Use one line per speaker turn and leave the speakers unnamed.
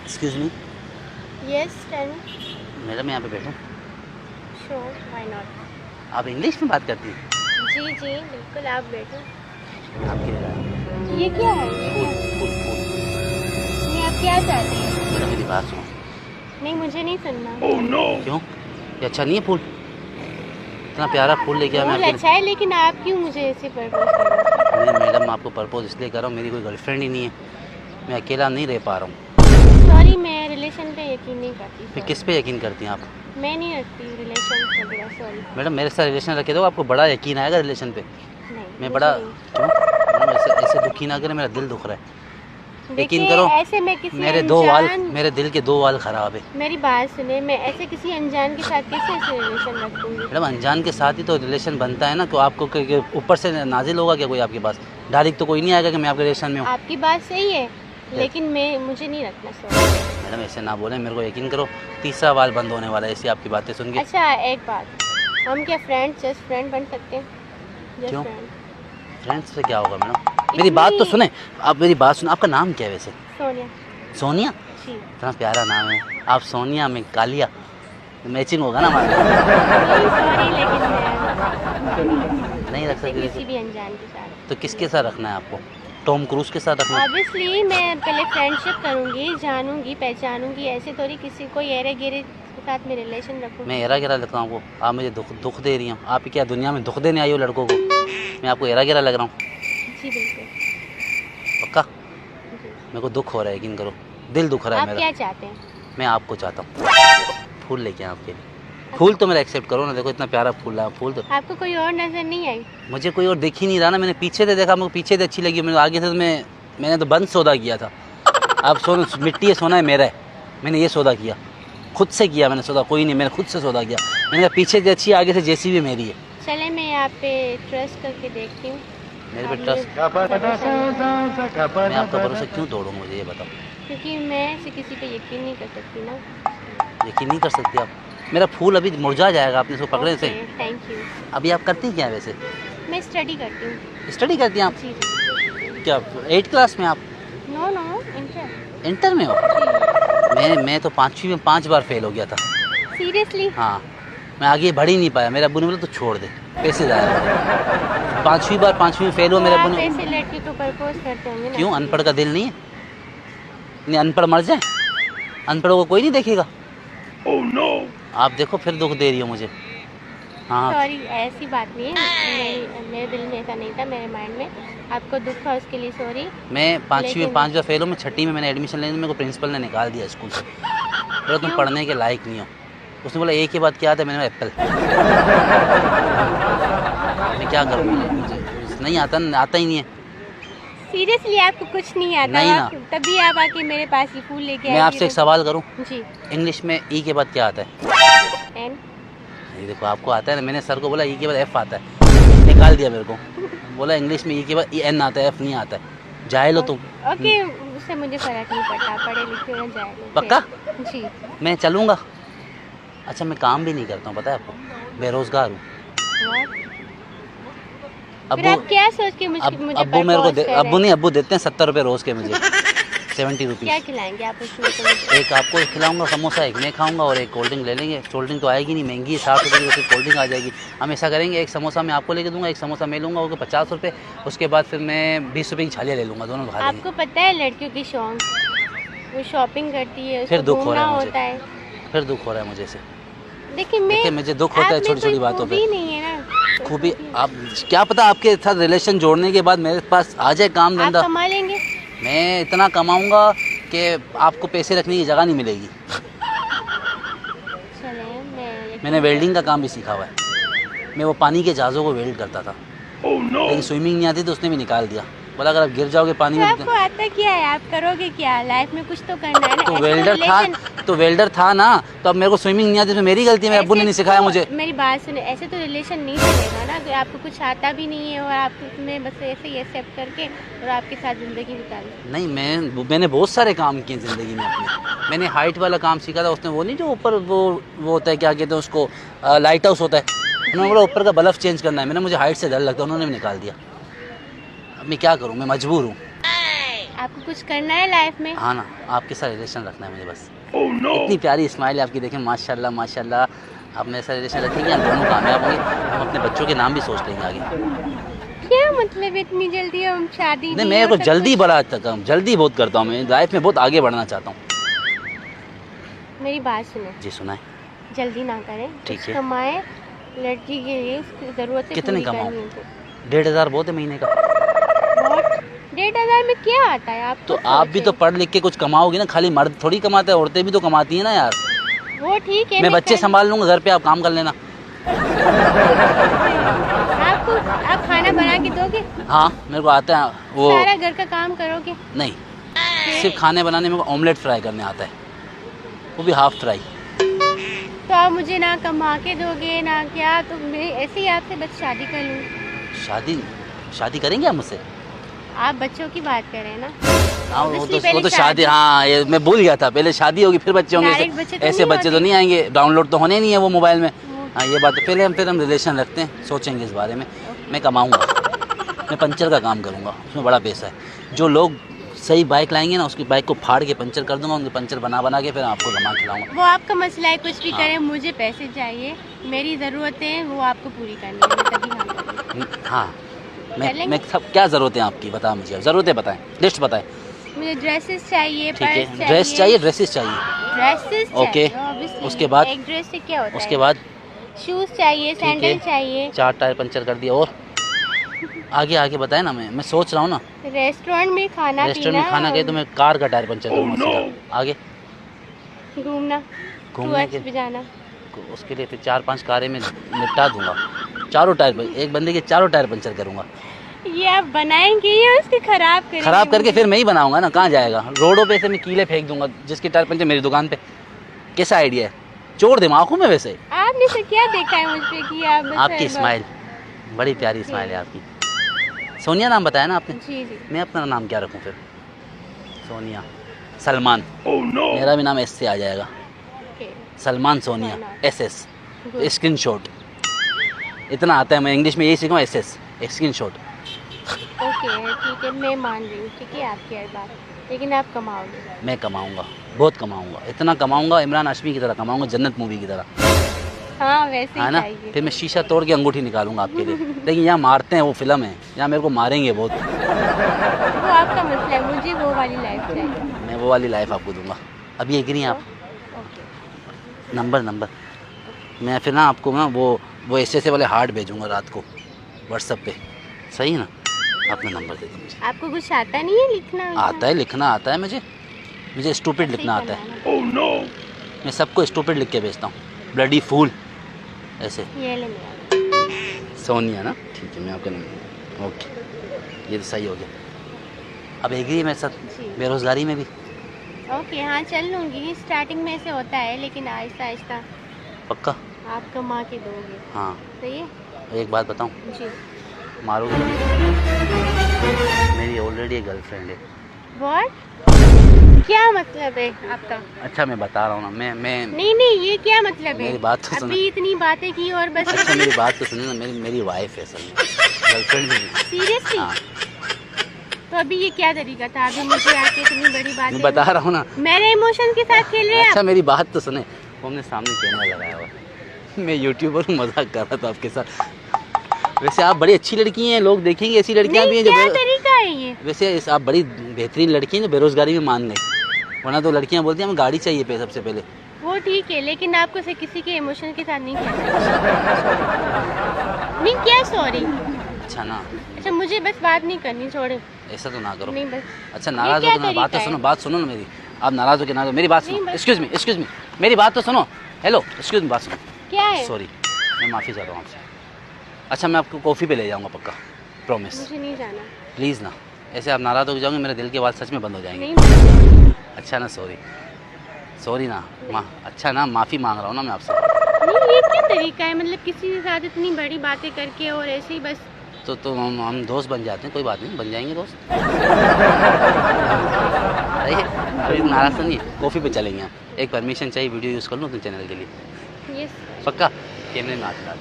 Excuse me
yes tell me.
Madam यहाँ पे बैठूँ?
Sure, why not.
आप इंग्लिश में बात करती हैं?
जी जी बिल्कुल, आप बैठो।
आपके
ये क्या है?
फूल फूल फूल
नहीं, आप क्या चाहते हैं?
मैडम मेरी बात सुनो।
नहीं, मुझे नहीं सुनना।
क्यों? ये अच्छा नहीं है फूल? इतना प्यारा फूल लेके आया मैं
फूल
आपके
अच्छा है, लेकिन आप क्यों मुझे ऐसे प्रपोज कर रहे हो?
लिए। मैडम आपको प्रपोज इसलिए कर रहा हूँ, मेरी कोई गर्लफ्रेंड ही नहीं है, मैं अकेला नहीं रह पा रहा हूँ।
सॉरी, मैं रिलेशन पे यकीन नहीं करती।
फिर किस पे यकीन करती हैं आप?
मैं नहीं रखती रिलेशन वगैरह, सॉरी।
मैडम मेरे साथ रिलेशन रखे दो, आपको बड़ा यकीन आएगा रिलेशन पे।
नहीं,
मैं
मुझे
बड़ा
नहीं।
क्यों? मैडम ऐसे ऐसे दुखी ना करें, मेरा दिल दुख रहा है। यकीन
देखिए,
करो,
ऐसे मैं किसी
मेरे मेरे दिल के 2 वाल खराब है।
मेरी बात सुने, मैं ऐसे किसी अनजान के साथ कैसे ऐसे रिलेशन रखूंगी?
मैडम अनजान के साथ ही तो रिलेशन बनता है ना, तो आपको ऊपर से नाजिल होगा क्या कोई आपके पास? डायरेक्ट तो कोई नहीं आएगा कि मैं आपके रिलेशन में हूँ।
आपकी बात सही है, लेकिन मुझे नहीं रखना, सॉरी।
मैडम ऐसे ना बोलें, मेरे को यकीन करो, तीसरा वाल बंद होने वाला है ऐसी आपकी बातें सुन के।
अच्छा, एक बात, हम क्या जस्ट फ्रेंड बन सकते हैं? जस्ट
क्यों?
फ्रेंड।
फ्रेंड्स से क्या होगा मैडम? मेरी बात तो सुने, आप मेरी बात सुनो। आपका नाम क्या है वैसे?
सोनिया
सोनिया?
जी।
इतना प्यारा नाम है। आप सोनिया, मैं कालिया, मैचिंग होगा ना हमारा।
सॉरी, लेकिन
नहीं रख
मैं
सकते
किसी भी अनजान के साथ।
तो किसके साथ रखना है आपको? टॉम क्रूज के साथ रखना है?
ऑब्वियसली मैं पहले फ्रेंडशिप करूंगी, जानूंगी, पहचानूंगी, ऐसे थोड़ी किसी को एरे गिरे के साथ में रिलेशन रखूंगी।
मैं एरा गिरा लगता हूँ आपको? आप मुझे दुख दे रही हूँ। आप क्या दुनिया में दुख देने आई हो लड़कों को? मैं आपको एरा गिरा लग रहा हूँ?
जी बिल्कुल।
पक्का?
जी।
मेरे को दुख हो रहा है, यकीन करो, दिल दुख रहा है
आप
मेरा।
क्या चाहते हैं?
मैं आपको चाहता हूँ फूल लेके आए आपके लिए। फूल तो मेरा एक्सेप्ट करो ना, देखो इतना प्यारा फूल है। फूल तो
आपको कोई और नजर नहीं आई?
मुझे कोई और दिख ही नहीं रहा ना। मैंने पीछे से देखा, मुझे पीछे से अच्छी लगी, मैंने आगे से तो मैंने तो बंद सौदा किया था। आप मिट्टी है, सोना है मेरा है, मैंने ये सौदा किया, खुद से किया मैंने सौदा, कोई नहीं, मैंने खुद से सौदा किया। मैंने कहा पीछे से अच्छी, आगे से जैसी भी मेरी है।
चले, मैं आप पे ट्रस्ट करके देखती हूँ।
मेरे पे
आप
ट्रस्ट?
मेरे-
मैं आपका भरोसा क्यों तोड़ूँ? मुझे ये बताओ।
क्योंकि मैं ऐसे किसी पे यकीन नहीं कर सकती ना।
यकीन नहीं कर सकती आप? मेरा फूल अभी मुरझा जाएगा आपने इसको पकड़ने से।
Thank you.
अभी आप करती क्या हैं वैसे?
मैं स्टडी करती हूँ।
स्टडी करती हैं आप?
जी जी।
क्या 8th क्लास में आप?
No no, inter.
इंटर में हो? मैं तो 5वीं में 5 बार फेल हो गया था।
सीरियसली?
हाँ, मैं आगे बढ़ ही नहीं पाया। मेरे अब्बू ने बोला तो छोड़ दे, पैसे ज़्यादा। 5वीं में फेल हुआ मेरे अब्बू ने।
ऐसे लड़की को प्रपोज करते होंगे ना?
क्यों? अनपढ़ का दिल नहीं है? नहीं, अनपढ़ मर जाए, अनपढ़ों को कोई नहीं देखेगा।
Oh no.
आप देखो फिर दुख दे रही हो मुझे। हाँ
सॉरी, ऐसी बात नहीं है, मेरे दिल में ऐसा नहीं था, मेरे माइंड में आपको दुख था, उसके लिए सॉरी।
मैं 5वीं में
लेकिन-
5 बार फेल हूँ। मैं 6वीं में मैंने एडमिशन लेने, मेरे को प्रिंसिपल ने निकाल दिया स्कूल से। बोला तुम पढ़ने के लायक नहीं हो। उसने बोला एक के बाद क्या आता है? मैंने एप्पल। मैं क्या करूँ? मुझे नहीं आता ही नहीं है।
सीरियसली आपको कुछ नहीं आता?
नहीं ना।
तभी आप आके मेरे पास ही फूल लेके आए।
मैं आपसे एक सवाल करूँ?
जी।
इंग्लिश में ई के बाद क्या आता है?
एन।
ये देखो आपको आता है ना। मैंने सर को बोला ई के बाद एफ आता है, निकाल दिया मेरे को। बोला इंग्लिश में ई के बाद एन आता है, एफ नहीं आता है। जाहिल हो तुम।
ओके, उससे मुझे फर्क नहीं पड़ता, पढ़े लिखे हो जाए।
पक्का?
जी।
मैं चलूँगा। अच्छा, मैं काम भी नहीं करता हूँ, पता है आपको? बेरोजगार हूँ।
फिर आप क्या सोच के मुझे
अब्बू मेरे को अब्बू देते हैं 70 रुपये रोज़ के मुझे। 70
क्या
रुपीज़।
खिलाएंगे आप उसमें? तो मुझे
एक आपको खिलाऊंगा समोसा, एक मैं खाऊंगा और एक कोल्ड ड्रिंक ले लेंगे। कोल्ड ड्रिंक तो आएगी नहीं, महंगी है, 60 रुपये की उसकी कोल्ड ड्रिंक आ जाएगी। हम ऐसा करेंगे, एक समोसा मैं आपको लेके दूंगा, एक समोसा मैं लूँगा, वो 50 रुपये। उसके बाद फिर मैं 20 रुपये की छालियाँ ले लूँगा, दोनों खा लेंगे।
आपको पता है लड़कियों की शौक, वो शॉपिंग करती है,
फिर
उसको
दुख हो रहा
घूमना
है
होता है।
मुझे, फिर दुख हो रहा है मुझे से।
देखिए
मुझे दुख होता है छोटी छोटी बातों पे।
नहीं है ना
खूबी आप क्या पता, आपके साथ रिलेशन जोड़ने के बाद मेरे पास आ जाए काम
आप
धंधा।
कमा लेंगे।
मैं इतना कमाऊंगा कि आपको पैसे रखने की जगह नहीं मिलेगी।
चले,
मैंने वेल्डिंग का काम भी सीखा हुआ है। मैं वो पानी के जहाज़ों को वेल्ड करता था। लेकिन स्विमिंग नहीं आती तो उसने भी निकाल दिया। बोला अगर आप गिर जाओगे पानी
तो
में
आपको आता क्या है? आप करोगे क्या लाइफ में? कुछ तो करना है ना।
तो
ऐसे
वेल्डर था ना, तो अब मेरे को स्विमिंग नहीं आती तो मेरी गलती है, मेरे अब्बू ने नहीं सिखाया मुझे।
मेरी बात सुने, ऐसे तो रिलेशन नहीं चलेगा ना, कि आपको कुछ आता भी नहीं है और आप उसमें बस ऐसे ही एक्सेप्ट करके और आपके साथ ज़िंदगी बिता ली।
नहीं, मैंने बहुत सारे काम किए ज़िंदगी में अपने। मैंने हाइट वाला काम सीखा था। उसने वो नहीं, जो ऊपर वो होता है, क्या कहते हैं उसको, लाइट हाउस होता है। उन्होंने बोला ऊपर का बल्ब चेंज करना है। मुझे हाइट से डर लगता है, उन्होंने भी निकाल दिया। अब मैं क्या करूँ? मैं मजबूर हूँ।
आपको कुछ करना है लाइफ में?
हाँ ना, आपके साथ रिलेशन रखना है मुझे बस। इतनी प्यारी स्माइल है आपकी, देखें माशाल्लाह माशाल्लाह। आप मेरे साथ रिलेशन रखेंगे, हम दोनों कामयाब होंगे। हम अपने बच्चों के नाम भी सोच लेंगे आगे।
क्या मतलब इतनी जल्दी हम शादी
नहीं, मैं को जल्दी बड़ा जल्दी बहुत करता हूँ, मैं लाइफ में बहुत आगे बढ़ना चाहता हूँ।
मेरी बात सुनो।
जी सुनाए।
जल्दी ना करें,
ठीक
कुछ
है।
कमाए लड़की के लिए, उसकी ज़रूरतें
कितने
पूरी
कमाऊं?
करनी है तो।
1500 बहुत है महीने का।
बहुत 1500 में क्या आता है? आप
तो
खुद
आप भी तो
सोचें।
पढ़ लिख के कुछ कमाओगी ना, खाली मर्द थोड़ी कमाते हैं, औरतें भी तो कमाती हैं ना यार।
वो ठीक है,
मैं बच्चे संभाल लूँगा घर पे, आप काम कर लेना।
आपको आप खाना बना के दोगे?
हाँ मेरे को आता है वो।
सारा घर का काम करोगे?
नहीं, सिर्फ खाने बनाने में ऑमलेट फ्राई करने आता है, वो भी हाफ फ्राई।
तो आप मुझे ना कमा के दोगे ना क्या, तो मैं ऐसे ही आपसे बस शादी कर लूँ?
शादी करेंगे आप मुझसे?
आप बच्चों की बात कर रहे हैं ना?
हाँ वो
Obviously
तो
पहले
शादी, हाँ ये मैं भूल गया था, पहले शादी होगी फिर बच्चे होंगे।
Direct बच्चे तो
ऐसे
नहीं
बच्चे तो
होते।
नहीं आएंगे, डाउनलोड तो होने नहीं है वो मोबाइल में। हाँ ये बात है, पहले फिर हम रिलेशन रखते हैं, सोचेंगे इस बारे में। मैं कमाऊँगा, मैं पंचर का काम करूँगा, उसमें बड़ा पैसा है। जो लोग सही बाइक लाएंगे ना, उसकी बाइक को फाड़ के पंचर कर दूंगा, उनके पंचर बना के फिर आपको कमा खिलाऊंगा।
वो आपका मसला है, कुछ भी
हाँ।
करें, मुझे पैसे चाहिए, मेरी ज़रूरतें हैं, वो आपको पूरी करनी है, मैं तभी हाँ करूँगी।
हाँ
कर लेंगे?
मैं सब, क्या ज़रूरत है आपकी बताओ मुझे, ज़रूरतें बताएं, लिस्ट बताएं।
मुझे ड्रेसेस चाहिए,
ठीक है,
पर्स
ड्रेस चाहिए, ड्रेसेस चाहिए।
Dresses
okay.
चाहिए, obviously।
उसके बाद?
एक ड्रेस से क्या होता है?
उसके बाद
शूज़ चाहिए,
ठीक है।
सैंडल चाहिए।
4 टायर पंचर कर दिया, और आगे आगे बताए ना, मैं सोच रहा हूँ ना।
रेस्टोरेंट में खाना
रेस्टोरेंट में खाना गए तो मैं कार का टायर पंचर करूँगा सीधा। आगे
घूमना,
घूमने
टूर्स पे जाना।
उसके लिए फिर 4-5 कारें में निपटा दूंगा, चारों टायर, एक बंदे के चारों टायर पंचर करूँगा।
ये आप बनाएंगे या उसके खराब करेंगे?
खराब करके फिर मैं ही बनाऊंगा ना, कहाँ जाएगा। रोडों पे से मैं कीले फेंक दूंगा, जिसकी टायर पंचर मेरी दुकान पे। कैसा आइडिया है, चोर दिमाग हूँ मैं वैसे।
आपने से क्या देखा है मुझ पे कि आप बस
आपकी स्माइल बड़ी प्यारी स्माइल है आपकी। सोनिया नाम बताया ना आपने?
जी जी।
मैं अपना नाम क्या रखूँ फिर? सोनिया, सलमान। मेरा भी नाम एस से आ जाएगा,
okay.
Salman Sonia, SS
Good।
Screenshot. इतना आता है, मैं इंग्लिश में यही सीखूँ, SS स्क्रीनशॉट।
ओके ठीक है, मैं मान रही हूँ, ठीक है आपकी हर बात, लेकिन आप कमाओगे।
मैं कमाऊंगा, बहुत कमाऊंगा, इतना कमाऊंगा इमरान हाशमी की तरह कमाऊंगा, जन्नत मूवी की तरह,
हाँ वैसे
है
ही
ना।
चाहिए।
फिर मैं शीशा तोड़ के अंगूठी निकालूंगा आपके लिए। लेकिन यहाँ मारते हैं, वो फिल्म है, यहाँ मेरे को मारेंगे बहुत।
वो आपका मसला है, मुझे वो वाली लाइफ चाहिए।
मैं वो वाली लाइफ आपको दूंगा। अभी एग्री हैं आप?
ओके।
नंबर मैं फिर ना आपको ना वो ऐसे वाले हार्ट भेजूंगा रात को व्हाट्सएप पे, सही है ना? अपना नंबर दे दो मुझे।
आपको कुछ आता नहीं है लिखना?
आता है, लिखना आता है मुझे स्टूपिड लिखना आता है। मैं सबको स्टूपिड लिख के भेजता हूँ, ब्लडी फूल ऐसे।
ये ले मेरा।
सोनिया ना, ठीक है, मैं आपका नंबर, ओके, ये तो सही हो गया। अब एग्री है मेरे साथ
जी।
बेरोज़गारी में भी?
ओके हाँ चल लूँगी, स्टार्टिंग में से होता है, लेकिन आहिस्ता आहिस्ता
पक्का?
आप कमा के दोगे।
हाँ।
सही है
एक बात बताऊँ,
जी।
मारोगे? मेरी ऑलरेडी एक गर्लफ्रेंड है।
व्हाट? क्या मतलब है आपका?
अच्छा मैं बता रहा हूँ ना, मैं
नहीं ये क्या मतलब है?
मेरी बात तो सुनो।
अभी इतनी बातें की और बस।
अच्छा मेरी बात तो सुनिए ना, मेरी वाइफ है असल में, गर्लफ्रेंड भी नहीं।
सीरियसली?
हाँ
तो अभी ये क्या तरीका था? अभी मुझे आके इतनी बड़ी बात
मैं बता रहा हूँ ना।
मेरे इमोशन के साथ खेल रहे हैं
अच्छा
आप?
मेरी बात तो सुने, वो हमने सामने कैमरा लगाया हुआ है, मैं यूट्यूबर हूँ, मजाक कर रहा था आपके साथ। वैसे आप बड़ी अच्छी लड़की हैं, लोग देखेंगे ऐसी लड़कियाँ भी हैं
क्या
जो
तरीका है ये?
वैसे आप बड़ी बेहतरीन लड़की हैं जो बेरोजगारी में मान गई, वरना तो लड़कियाँ बोलती हैं हमें गाड़ी चाहिए पे सबसे पहले।
वो ठीक है, लेकिन आपको से किसी के इमोशन के साथ नहीं खेलना। नहीं क्या सॉरी?
अच्छा ना,
अच्छा मुझे बस बात नहीं करनी, छोड़े।
ऐसा तो ना करो।
नहीं बस।
अच्छा नाराज
क्या
हो ना, बात तो
तरीका
सुनो,
है?
बात सुनो ना मेरी। आप नाराज हो के ना दो, मेरी बात
नहीं,
सुनो।
बस-
एक्सक्यूज मी, मेरी बात तो सुनो। हेलो एक्सक्यूज मी, बात सुनो।
क्या है?
सॉरी, मैं माफ़ी चाहता हूँ आपसे। अच्छा मैं आपको कॉफ़ी पे ले जाऊँगा पक्का, प्रॉमिस।
मुझे नहीं जाना।
प्लीज़ ना, ऐसे आप नाराज़ हो जाओगे, मेरे दिल के बात सच में बंद हो जाएंगे।
नहीं
अच्छा ना, सॉरी ना, अच्छा ना, माफ़ी मांग रहा हूँ ना मैं आपसे।
नहीं ये क्या तरीका है? मतलब किसी के साथ इतनी बड़ी बातें करके और ऐसे ही बस।
तो हम दोस्त बन जाते हैं, कोई बात नहीं, बन जाएंगे दोस्त। अरे अभी नाराज़ तो नहीं है, कॉफ़ी पे चलेंगे हम। एक परमिशन चाहिए, वीडियो यूज़ कर लूँ अपने चैनल के लिए?
यस।
पक्का? कैमरे में हाथ डाल।